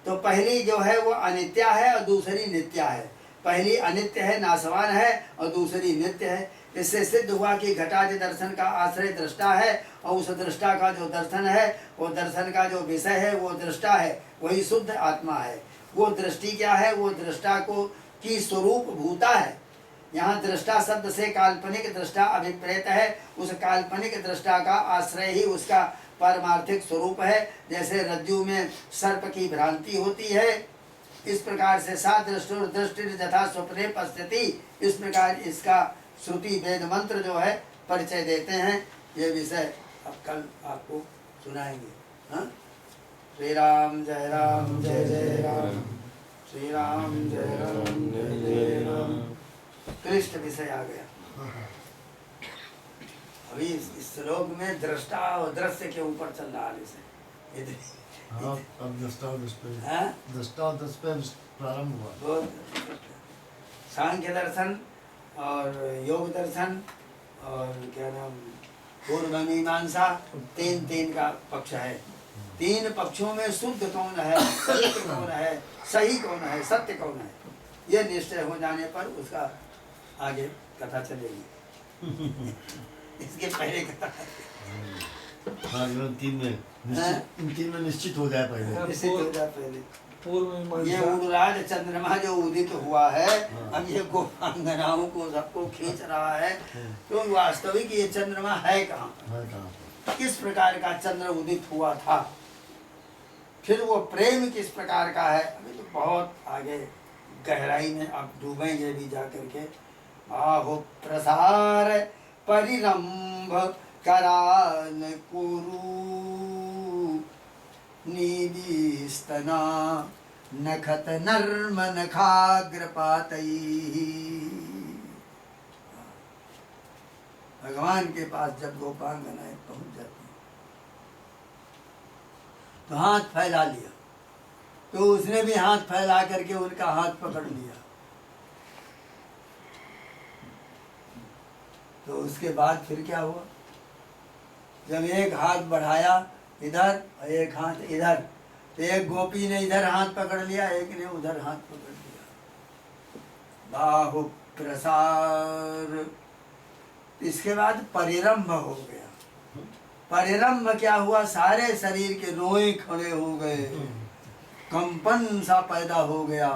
तो पहली जो है वो अनित्या है और दूसरी नित्या है। पहली अनित्य है, नाशवान है, और दूसरी नित्य है। इससे सिद्ध हुआ कि घटादि दर्शन का आश्रय दृष्टा है और उस दृष्टा का जो दर्शन है वो दर्शन का जो विषय है वो दृष्टा है, वही शुद्ध आत्मा है। वो दृष्टि क्या है? वो दृष्टा को की स्वरूप भूता है। यहाँ दृष्टा शब्द से काल्पनिक दृष्टा अभिप्रेत है। उस काल्पनिक दृष्टा का आश्रय ही उसका पारमार्थिक स्वरूप है। जैसे रज्जु में सर्प की भ्रांति होती है, इस प्रकार से सा दृष्टुर दृष्टि यथा स्वप्ने पश्यति, इस प्रकार इसका श्रुति वेद मंत्र जो है परिचय देते हैं। ये विषय अब कल आपको सुनाएंगे। हाँ, श्री राम जय राम जय जय राम, श्री राम जय राम जय जय राम। क्लिष्ट विषय आ गया। अभी इस श्लोक में दृष्टा और दृश्य के ऊपर चल रहा है विषय। हाँ, अब दृष्टा दृष्टा प्रारंभ हुआ। सांख्य दर्शन और योग दर्शन और क्या नाम पूर्व मीमांसा, तीन तीन का पक्ष है। तीन पक्षों में शुद्ध कौन है, पवित्र कौन है, सही कौन है, सत्य कौन है, यह निश्चय हो जाने पर उसका आगे कथा चलेगी। इसके पहले कथा हाँ, इन तीन में निश्चित हो जाए पहले। निश्चित हो जाए पहले। पूर्व ये उड़राज चंद्रमा जो उदित हुआ है, अब ये गोपांगनाओं को सबको खींच रहा है, तो वास्तविक ये चंद्रमा है कहाँ? किस प्रकार का चंद्र उदित हुआ था, फिर वो प्रेम किस प्रकार का है, अभी तो बहुत आगे गहराई में अब डूबेंगे भी जा करके। आहो प्रसार परिरंभ कराल कुरु नीलिस्तना नखत नर्म नखाग्रपातई। भगवान के पास जब गोपांगनाएं पहुंच जाती तो हाथ फैला लिया, तो उसने भी हाथ फैला करके उनका हाथ पकड़ लिया। तो उसके बाद फिर क्या हुआ? जब एक हाथ बढ़ाया इधर और एक हाथ इधर, तो एक गोपी ने इधर हाथ पकड़ लिया, एक ने उधर हाथ पकड़ लिया। बाहु प्रसार इसके बाद परिरंभ हो गया। परिरंभ क्या हुआ, सारे शरीर के रोए खड़े हो गए, कंपन सा पैदा हो गया।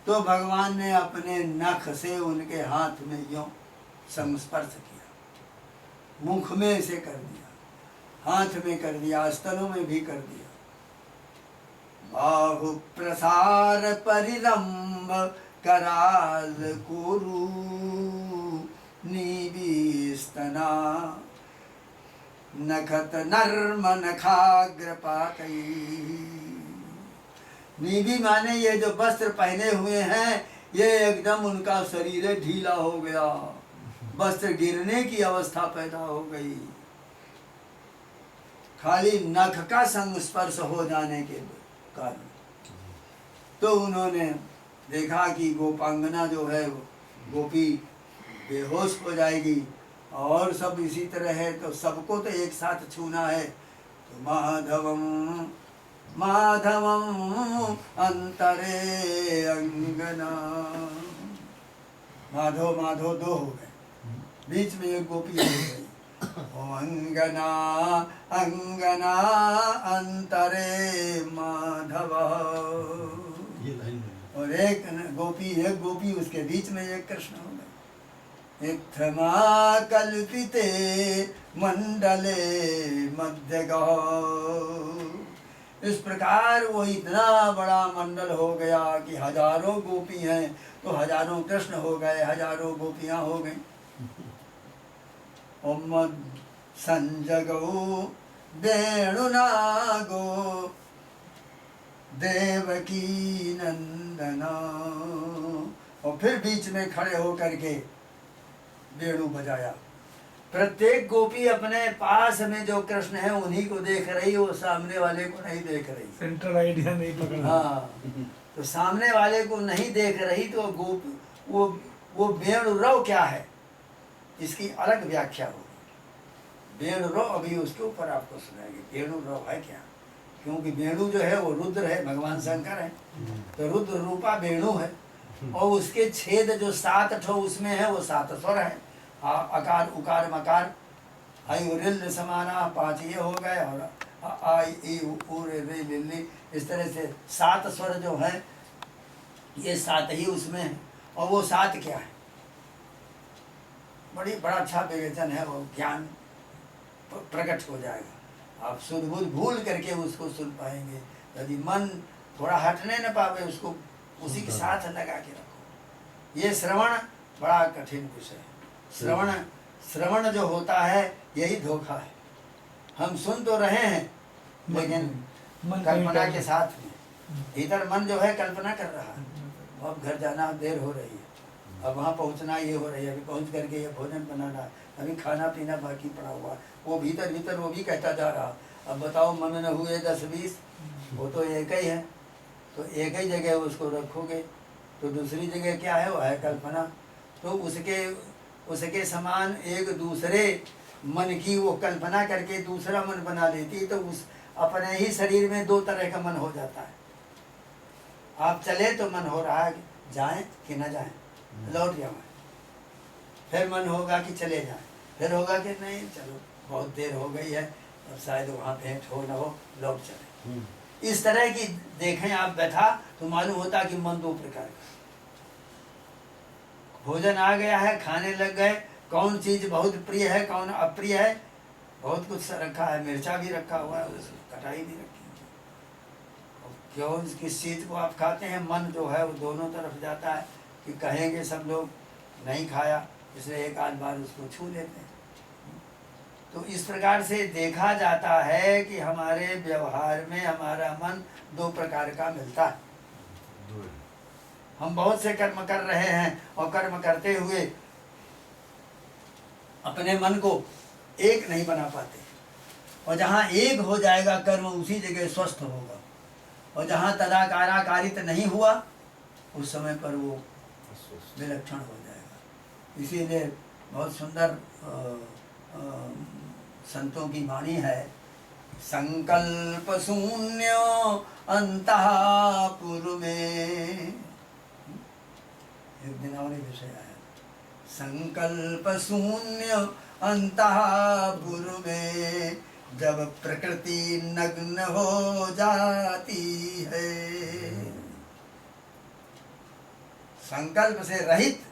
तो भगवान ने अपने नख से उनके हाथ में यूं संस्पर्श किया, मुख में से कर दिया, हाथ में कर दिया, स्तनों में भी कर दिया। बाहु प्रसार परिरंभ कराल कुरु निविस्तना नखत नर्म नखाग्र पातई। नीवी माने ये जो वस्त्र पहने हुए हैं, ये एकदम उनका शरीर ढीला हो गया, वस्त्र गिरने की अवस्था पैदा हो गई, खाली नख का संस्पर्श हो जाने के कारण। तो उन्होंने देखा कि गोपांगना जो है गोपी बेहोश हो जाएगी और सब इसी तरह है, तो सबको तो एक साथ छूना है। तो माधवम माधवम अंतरे अंगना, माधव माधव दो हो गए, बीच में एक गोपी हो गई। ओ अंगना अंगना अंतरे माधव, ये लाइन में और एक गोपी उसके बीच में एक कृष्ण हो गए। इत्थमा कल्पिते मंडले मध्य गौ। इस प्रकार वो इतना बड़ा मंडल हो गया कि हजारों गोपी हैं तो हजारों कृष्ण हो गए, हजारों गोपियां हो गई। उम्मद संजगो वेणुनागो देवकी नंदना, और फिर बीच में खड़े होकर के वेणु बजाया। प्रत्येक गोपी अपने पास में जो कृष्ण है उन्हीं को देख रही, वो सामने वाले को नहीं देख रही। सेंट्रल आइडिया नहीं पकड़ा। हाँ, तो सामने वाले को नहीं देख रही, तो वो वेणुरव क्या है इसकी अलग व्याख्या होगी। वेणुरव अभी उसके ऊपर आपको सुनाएंगे वेणुरव है क्या, क्योंकि वेणु जो है वो रुद्र है, भगवान शंकर है, तो रुद्र रूपा वेणु है, और उसके छेद जो 7 ठो उसमें है वो 7 स्वर है, अकार उकार मकार हई रिल समाना 5 ये हो गए, और आई ई उ रे रे लिल्ली, इस तरह से 7 स्वर जो है ये 7 ही उसमें है। और वो 7 क्या है, बड़ा अच्छा विवेचन है, वो ज्ञान प्रकट हो जाएगा। आप शुद्ध बुद्ध भूल करके उसको सुन पाएंगे। यदि मन थोड़ा हटने न पावे उसको उसी के साथ लगा के रखो। ये श्रवण बड़ा कठिन विषय है। श्रवण जो होता है यही धोखा है। हम सुन तो रहे हैं लेकिन कल्पना के साथ में, इधर मन जो है कल्पना कर रहा है, अब घर जाना देर हो रही है, अब वहाँ पहुँचना ये हो रही है, अभी पहुँच करके ये भोजन बनाना, अभी खाना पीना बाकी पड़ा हुआ, वो भीतर भीतर वो भी कहता जा रहा। अब बताओ मन न हुए 10-20, वो तो एक ही है, तो एक ही जगह उसको रखोगे, तो दूसरी जगह क्या है, वो है कल्पना। तो उसके समान एक दूसरे मन की वो कल्पना करके दूसरा मन बना लेती, तो उस अपने ही शरीर में 2 तरह का मन हो जाता है। आप चले तो मन हो रहा है जाएं कि न जाएं, लौट जाएं, फिर मन होगा कि चले जाएं, फिर होगा कि नहीं चलो बहुत देर हो गई है, अब शायद वहाँ भेंट हो न हो, लौट चले। इस तरह की देखें आप बैठा तो मालूम होता कि मन 2 प्रकार का। भोजन आ गया है, खाने लग गए, कौन चीज़ बहुत प्रिय है कौन अप्रिय है, बहुत कुछ रखा है, मिर्चा भी रखा हुआ है, कटाई भी रखी है, क्यों किस चीज़ को आप खाते हैं, मन जो है वो दोनों तरफ जाता है कि कहेंगे सब लोग नहीं खाया, इसलिए एक आध बार उसको छू लेते हैं। तो इस प्रकार से देखा जाता है कि हमारे व्यवहार में हमारा मन 2 प्रकार का मिलता है। हम बहुत से कर्म कर रहे हैं और कर्म करते हुए अपने मन को एक नहीं बना पाते, और जहाँ एक हो जाएगा कर्म उसी जगह स्वस्थ होगा, और जहाँ तदाकाराकारित नहीं हुआ उस समय पर वो विलक्षण हो जाएगा। इसीलिए बहुत सुंदर संतों की वाणी है, संकल्प शून्यो अंतःपुर में एक दिन और विषय आया, संकल्प शून्य अंतःपुर में जब प्रकृति नग्न हो जाती है। संकल्प से रहित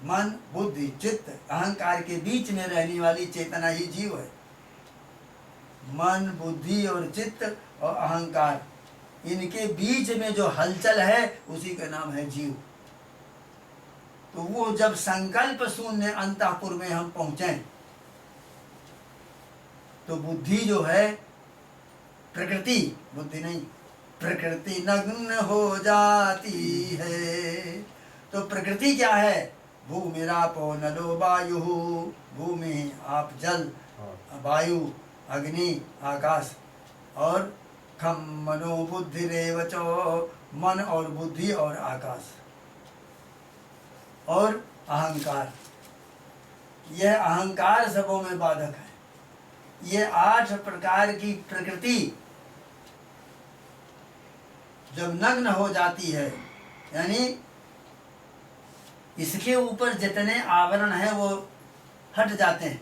मन, बुद्धि, चित्त, अहंकार के बीच में रहने वाली चेतना ही जीव है। मन, बुद्धि और चित्त और अहंकार, इनके बीच में जो हलचल है उसी का नाम है जीव। तो वो जब संकल्प शून्य अंतःपुर में हम पहुंचे तो बुद्धि जो है, प्रकृति, बुद्धि नहीं, प्रकृति नग्न हो जाती है। तो प्रकृति क्या है? भूमिरापो नलो वायु, भूमि आप जल, वायु अग्नि आकाश, और खम मनो बुद्धि रेवचो, मन और बुद्धि और आकाश, और अहंकार। यह अहंकार सबों में बाधक है। ये 8 प्रकार की प्रकृति जब नग्न हो जाती है, यानी इसके ऊपर जितने आवरण हैं वो हट जाते हैं,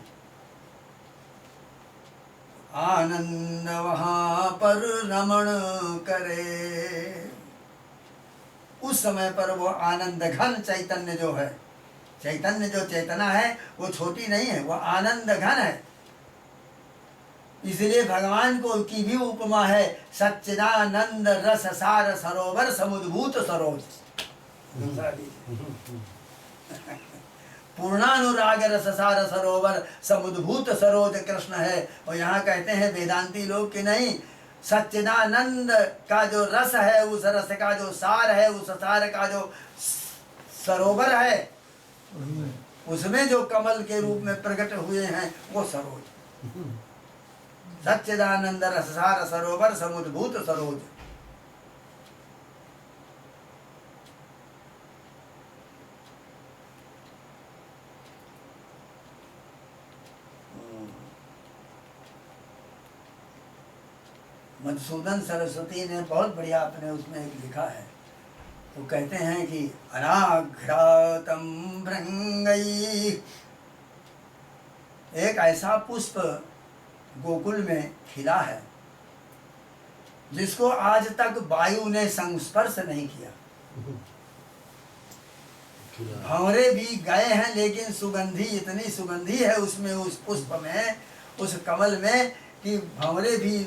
आनंद वहां पर रमण करे। उस समय पर वो आनंद घन चैतन्य जो है, चैतन्य जो चेतना है वो छोटी नहीं है, वो आनंद घन है। इसलिए भगवान को की भी उपमा है सच्चिदानंद रस सार सरोवर समुद्भूत सरोज। पूर्णानुराग रस सार सरोवर समुद्भूत सरोज कृष्ण है। और यहाँ कहते हैं वेदांती लोग कि नहीं, सच्चिदानंद का जो रस है, उस रस का जो सार है, उस सार का जो सरोवर है, उसमें जो कमल के रूप में प्रकट हुए हैं वो सरोज। सच्चिदानंद रस सार सरोवर समुद्भूत सरोज। मधुसूदन सरस्वती ने बहुत बढ़िया अपने उसमें एक लिखा है। तो कहते हैं कि अनाघ्रातम भृंगई, एक ऐसा पुष्प गोकुल में खिला है जिसको आज तक वायु ने संस्पर्श नहीं किया। भंवरे भी गए हैं लेकिन सुगंधी, इतनी सुगंधी है उसमें, उस पुष्प में, उस कमल में, कि भंवरे भी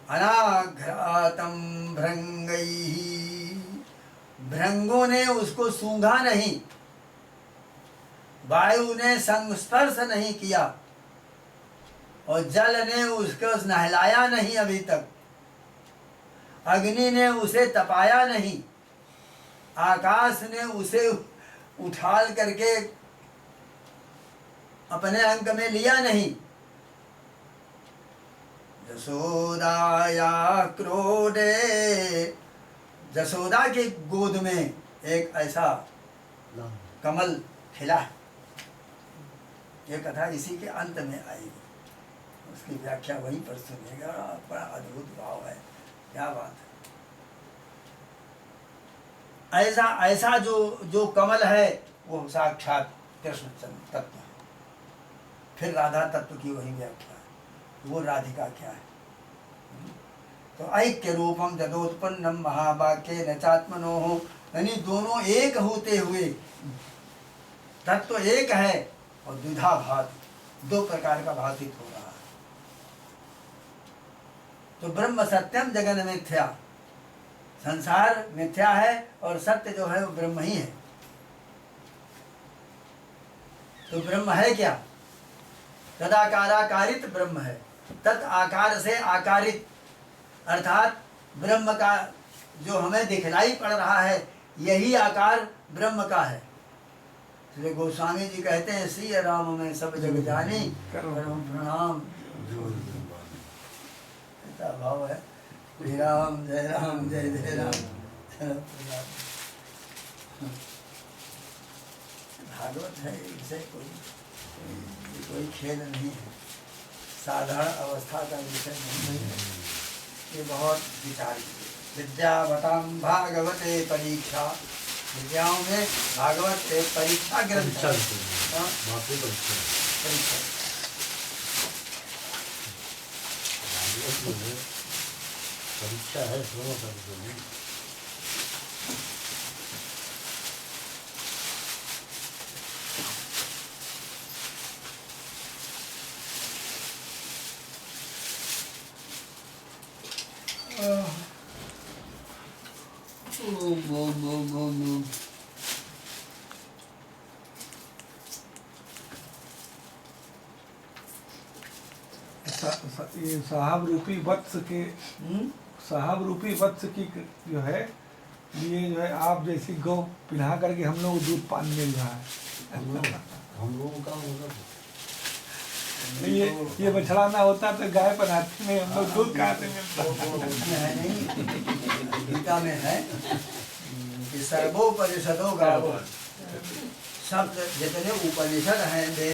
अनाघ्रातम भृंगई, भृंगों ने उसको सूंघा नहीं, वायु ने संस्पर्श नहीं किया, और जल ने उसको नहलाया नहीं अभी तक, अग्नि ने उसे तपाया नहीं, आकाश ने उसे उठाल करके अपने अंक में लिया नहीं। जसोदाया क्रोधे, जसोदा के गोद में एक ऐसा कमल खिला है। ये कथा इसी के अंत में आएगी, उसकी व्याख्या वहीं पर सुनिएगा। बड़ा अद्भुत भाव है, क्या बात है। ऐसा ऐसा जो कमल है वो साक्षात कृष्ण तत्व है। फिर राधा तत्व की वही व्याख्या है, वो राधिका क्या है। तो ऐक्य रूपम जदोत्पन्नम महावाक्य न चात्मनो हो, यानी दोनों एक होते हुए तत्व एक है और द्विधा भात, 2 प्रकार का भाषित हो रहा है। तो ब्रह्म सत्यम जगन मिथ्या, संसार मिथ्या है और सत्य जो है वो ब्रह्म ही है। तो ब्रह्म है क्या? तदाकाराकारित ब्रह्म है, तत् आकार से आकारित, अर्थात ब्रह्म का जो हमें दिखलाई पड़ रहा है यही आकार ब्रह्म का है। इसलिए गोस्वामी जी कहते हैं श्री राम में सब जग जानी करो प्रणाम। ऐसा भाव है, श्री राम जय राम जय जय राम। भागवत है, इसे कोई खेल नहीं है, साधारण अवस्था का विषय नहीं है। ये बहुत विचार की विद्यावतां भागवते परीक्षा विद्याओं में भागवत एक परीक्षा ग्रंथ परीक्षा है। देते हैं। हाँ, बापू परीक्षा परीक्षा। भागवत जो है परीक्षा है दोनों करते हैं। ओम ओम ओम ओम ओम। ये साहब रूपी वत्स के साहब रूपी वत्स की जो है ये जो है आप जैसी गौ पिला करके हम लोग दूध पान मिल रहा है। हम लोगों का मतलब ये बछड़ा ना होता तो गाय बनाते नहीं, हम लोग दूध कहाँ से मिलता। है नहीं, गीता में है कि सर्वोपनिषदों का सब जितने उपनिषद हैं